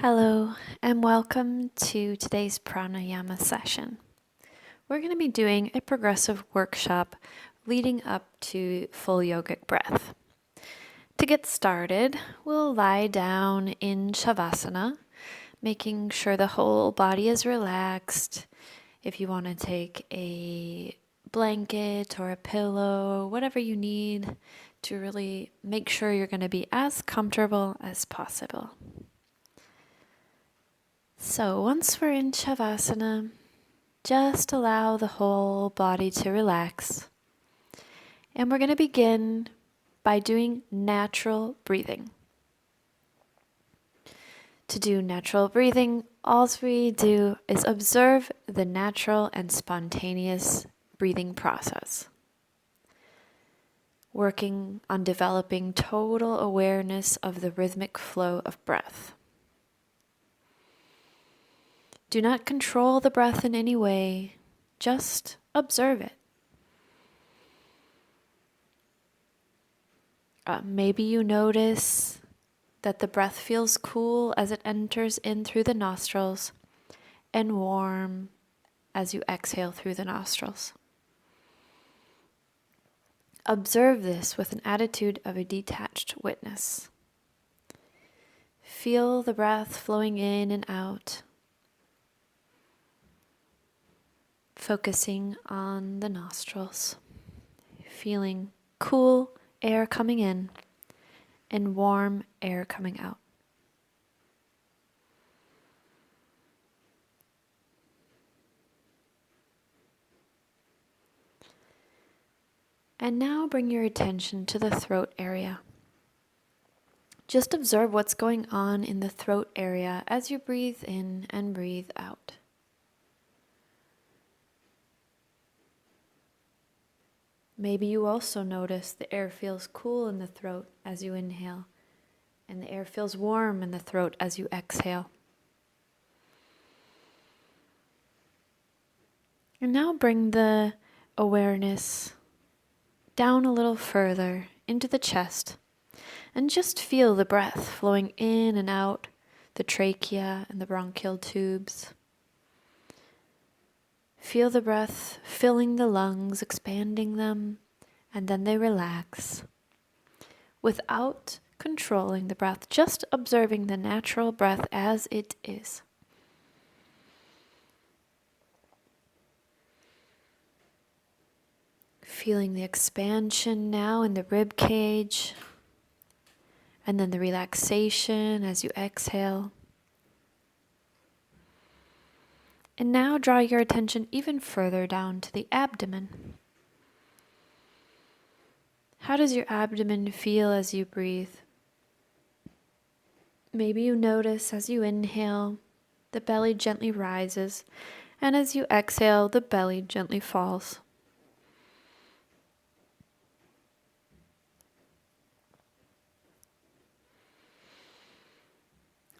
Hello, and welcome to today's pranayama session. We're going to be doing a progressive workshop leading up to full yogic breath. To get started, we'll lie down in shavasana, making sure the whole body is relaxed. If you want to take a blanket or a pillow, whatever you need to really make sure you're going to be as comfortable as possible. So once we're in Shavasana, just allow the whole body to relax. And we're going to begin by doing natural breathing. To do natural breathing, all we do is observe the natural and spontaneous breathing process, working on developing total awareness of the rhythmic flow of breath. Do not control the breath in any way, just observe it. Maybe you notice that the breath feels cool as it enters in through the nostrils and warm as you exhale through the nostrils. Observe this with an attitude of a detached witness. Feel the breath flowing in and out, focusing on the nostrils, feeling cool air coming in and warm air coming out. And now bring your attention to the throat area. Just observe what's going on in the throat area as you breathe in and breathe out. Maybe you also notice the air feels cool in the throat as you inhale, and the air feels warm in the throat as you exhale. And now bring the awareness down a little further into the chest, and just feel the breath flowing in and out the trachea and the bronchial tubes. Feel the breath filling the lungs, expanding them, and then they relax. Without controlling the breath, just observing the natural breath as it is. Feeling the expansion now in the rib cage, and then the relaxation as you exhale. And now draw your attention even further down to the abdomen. How does your abdomen feel as you breathe? Maybe you notice as you inhale, the belly gently rises, and as you exhale, the belly gently falls.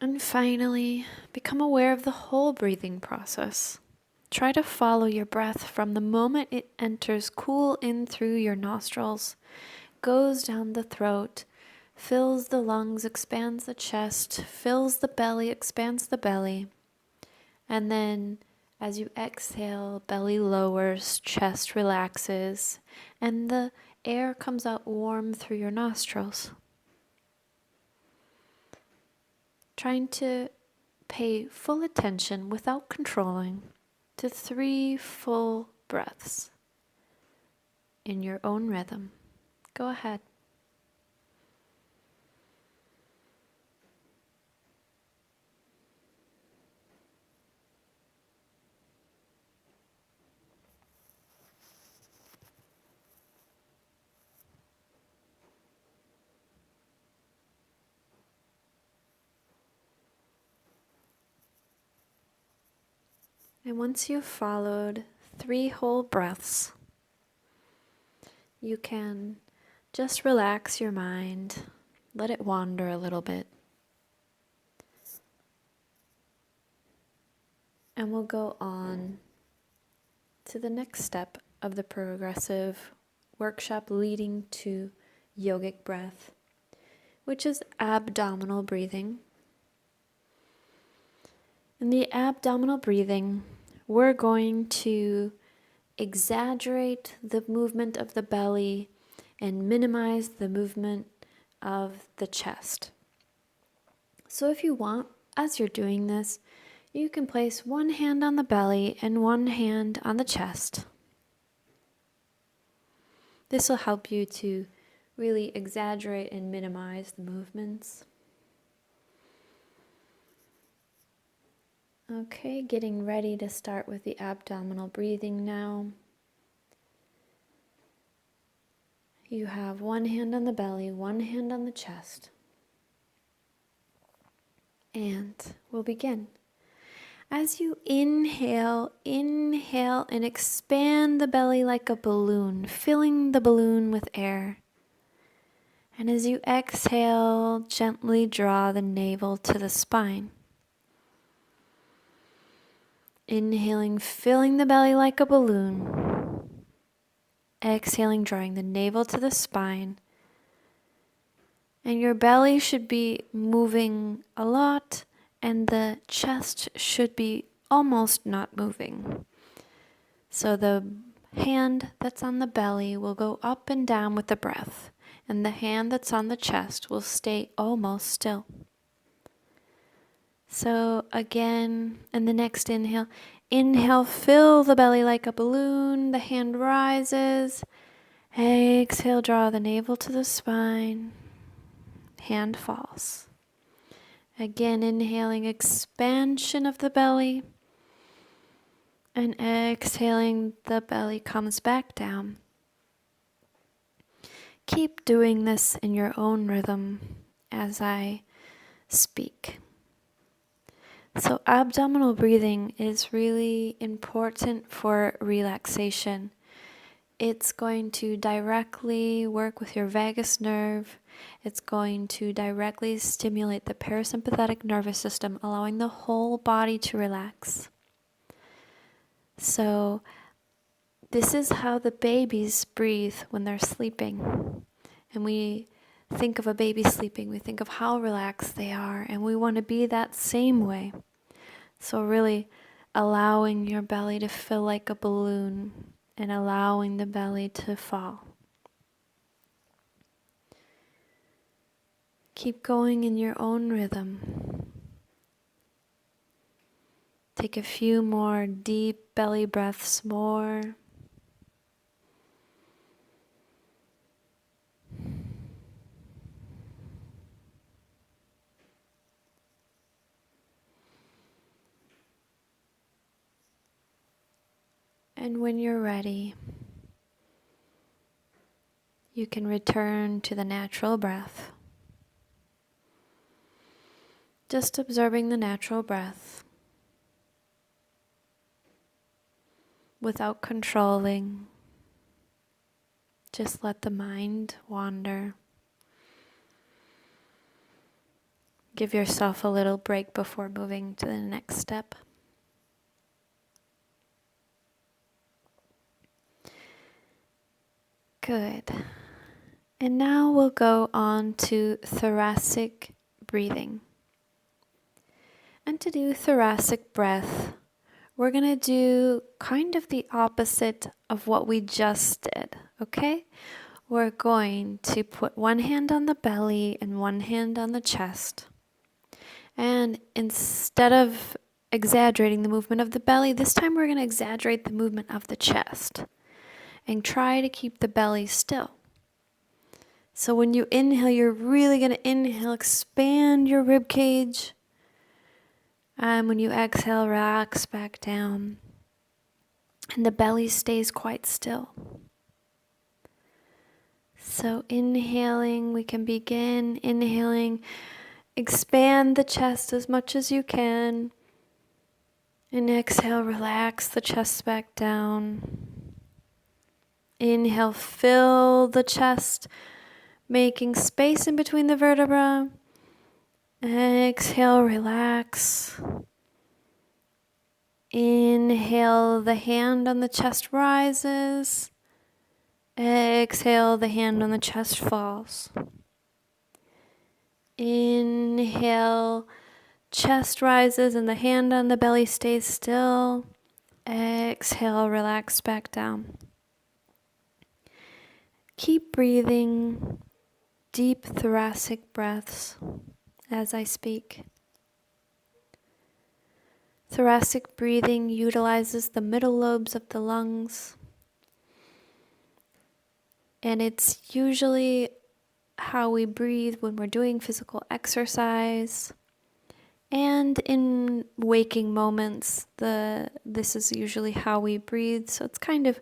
And finally, become aware of the whole breathing process. Try to follow your breath from the moment it enters cool in through your nostrils, goes down the throat, fills the lungs, expands the chest, fills the belly, expands the belly. And then as you exhale, belly lowers, chest relaxes, and the air comes out warm through your nostrils. Trying to pay full attention without controlling to 3 full breaths in your own rhythm. Go ahead. And once you've followed 3 whole breaths, you can just relax your mind, let it wander a little bit. And we'll go on to the next step of the progressive workshop leading to yogic breath, which is abdominal breathing. In the abdominal breathing, we're going to exaggerate the movement of the belly and minimize the movement of the chest. So if you want, as you're doing this, you can place one hand on the belly and one hand on the chest. This will help you to really exaggerate and minimize the movements. Okay, getting ready to start with the abdominal breathing now. You have one hand on the belly, one hand on the chest. And we'll begin. As you inhale and expand the belly like a balloon, filling the balloon with air. And as you exhale, gently draw the navel to the spine. Inhaling, filling the belly like a balloon. Exhaling, drawing the navel to the spine. And your belly should be moving a lot, and the chest should be almost not moving. So the hand that's on the belly will go up and down with the breath, and the hand that's on the chest will stay almost still. So again, in the next inhale, fill the belly like a balloon, the hand rises. Exhale, draw the navel to the spine, hand falls. Again, inhaling, expansion of the belly, and exhaling, the belly comes back down. Keep doing this in your own rhythm as I speak. So abdominal breathing is really important for relaxation. It's going to directly work with your vagus nerve. It's going to directly stimulate the parasympathetic nervous system, allowing the whole body to relax. So this is how the babies breathe when they're sleeping. And we think of a baby sleeping, we think of how relaxed they are, and we want to be that same way. So really allowing your belly to fill like a balloon and allowing the belly to fall. Keep going in your own rhythm. Take a few more deep belly breaths more. And when you're ready, you can return to the natural breath. Just observing the natural breath without controlling. Just let the mind wander. Give yourself a little break before moving to the next step. Good. And now we'll go on to thoracic breathing. And to do thoracic breath, we're going to do kind of the opposite of what we just did, okay? We're going to put one hand on the belly and one hand on the chest. And instead of exaggerating the movement of the belly, this time we're going to exaggerate the movement of the chest. And try to keep the belly still. So when you inhale, you're really going to inhale, expand your rib cage. And when you exhale, relax back down. And the belly stays quite still. So inhaling, we can begin inhaling. Expand the chest as much as you can. And exhale, relax the chest back down. Inhale, fill the chest, making space in between the vertebrae. Exhale, relax. Inhale, the hand on the chest rises. Exhale, the hand on the chest falls. Inhale, chest rises and the hand on the belly stays still. Exhale, relax back down. Keep breathing deep thoracic breaths as I speak. Thoracic breathing utilizes the middle lobes of the lungs, and it's usually how we breathe when we're doing physical exercise and in waking moments. This is usually how we breathe, so it's kind of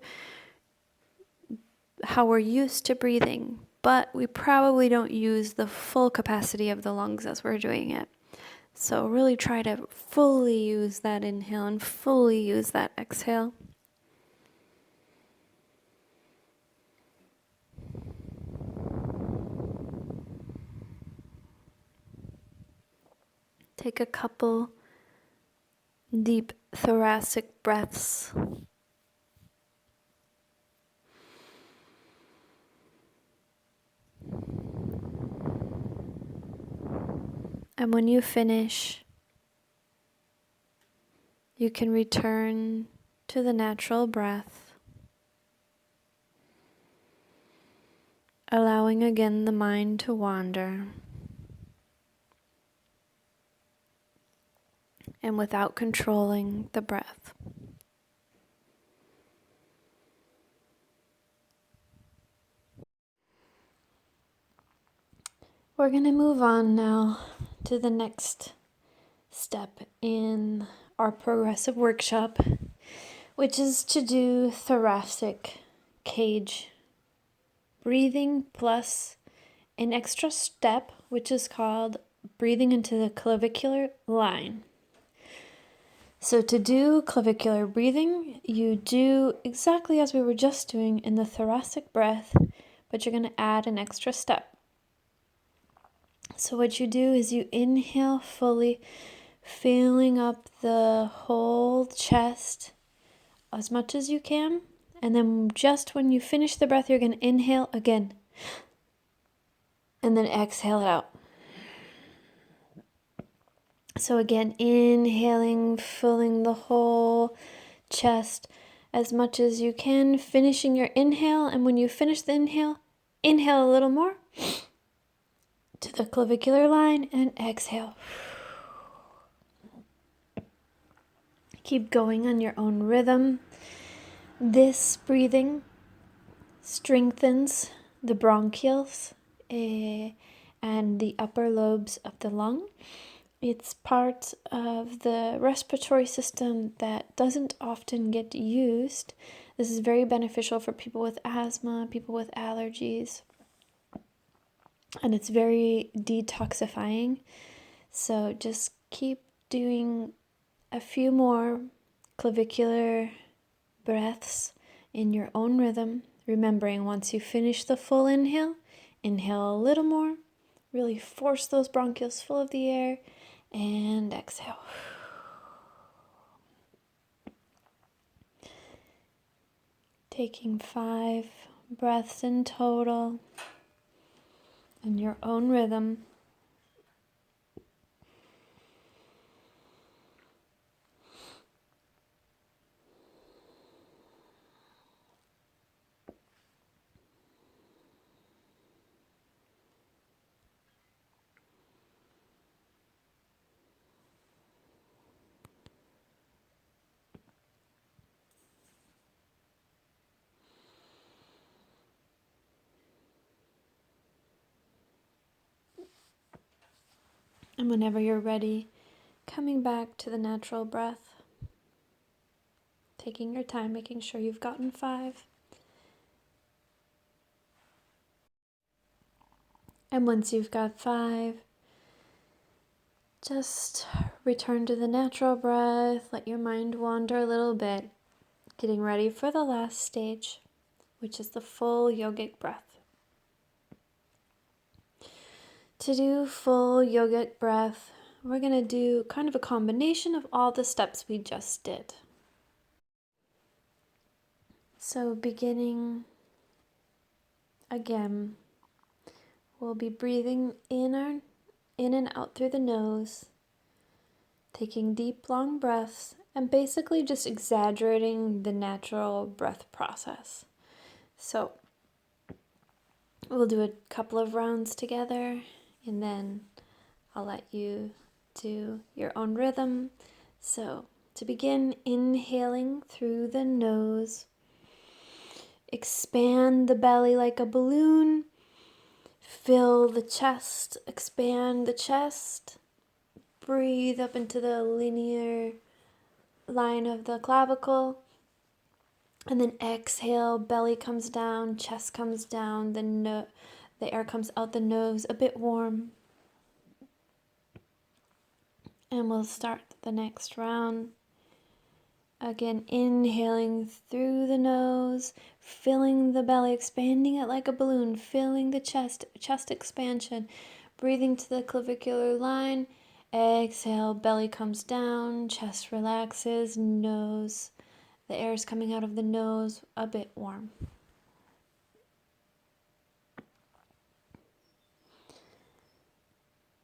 how we're used to breathing, but we probably don't use the full capacity of the lungs as we're doing it. So really try to fully use that inhale and fully use that exhale. Take a couple deep thoracic breaths. And when you finish, you can return to the natural breath, allowing again the mind to wander. And without controlling the breath. We're going to move on now to the next step in our progressive workshop, which is to do thoracic cage breathing plus an extra step, which is called breathing into the clavicular line. So to do clavicular breathing, you do exactly as we were just doing in the thoracic breath, but you're going to add an extra step. So what you do is you inhale fully, filling up the whole chest as much as you can. And then just when you finish the breath, you're going to inhale again. And then exhale it out. So again, inhaling, filling the whole chest as much as you can, finishing your inhale. And when you finish the inhale, inhale a little more to the clavicular line and exhale. Keep going on your own rhythm. This breathing strengthens the bronchioles and the upper lobes of the lung. It's part of the respiratory system that doesn't often get used. This is very beneficial for people with asthma, people with allergies, and it's very detoxifying. So just keep doing a few more clavicular breaths in your own rhythm, remembering once you finish the full inhale, inhale a little more, really force those bronchioles full of the air, and exhale. Taking 5 breaths in total in your own rhythm. And whenever you're ready, coming back to the natural breath, taking your time, making sure you've gotten 5. And once you've got 5, just return to the natural breath, let your mind wander a little bit, getting ready for the last stage, which is the full yogic breath. To do full yogic breath, we're going to do kind of a combination of all the steps we just did. So beginning again, we'll be breathing in and out through the nose, taking deep, long breaths and basically just exaggerating the natural breath process. So we'll do a couple of rounds together, and then I'll let you do your own rhythm. So to begin, inhaling through the nose, expand the belly like a balloon, fill the chest, expand the chest, breathe up into the linear line of the clavicle, and then exhale, belly comes down, chest comes down, the air comes out the nose, a bit warm. And we'll start the next round. Again, inhaling through the nose, filling the belly, expanding it like a balloon, filling the chest expansion, breathing to the clavicular line. Exhale, belly comes down, chest relaxes, nose. The air is coming out of the nose, a bit warm.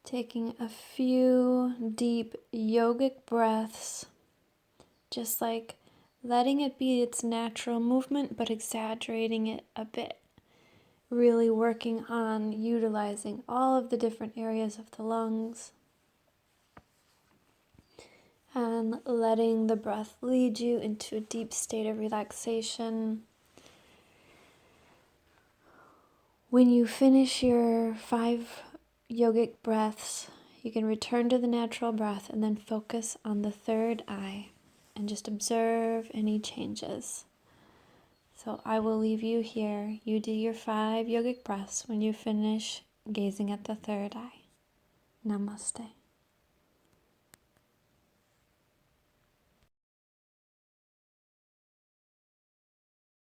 Taking a few deep yogic breaths, just like letting it be its natural movement, but exaggerating it a bit. Really working on utilizing all of the different areas of the lungs. And letting the breath lead you into a deep state of relaxation. When you finish your 5 yogic breaths, you can return to the natural breath and then focus on the third eye and just observe any changes. So I will leave you here. You do your 5 yogic breaths when you finish gazing at the third eye. Namaste.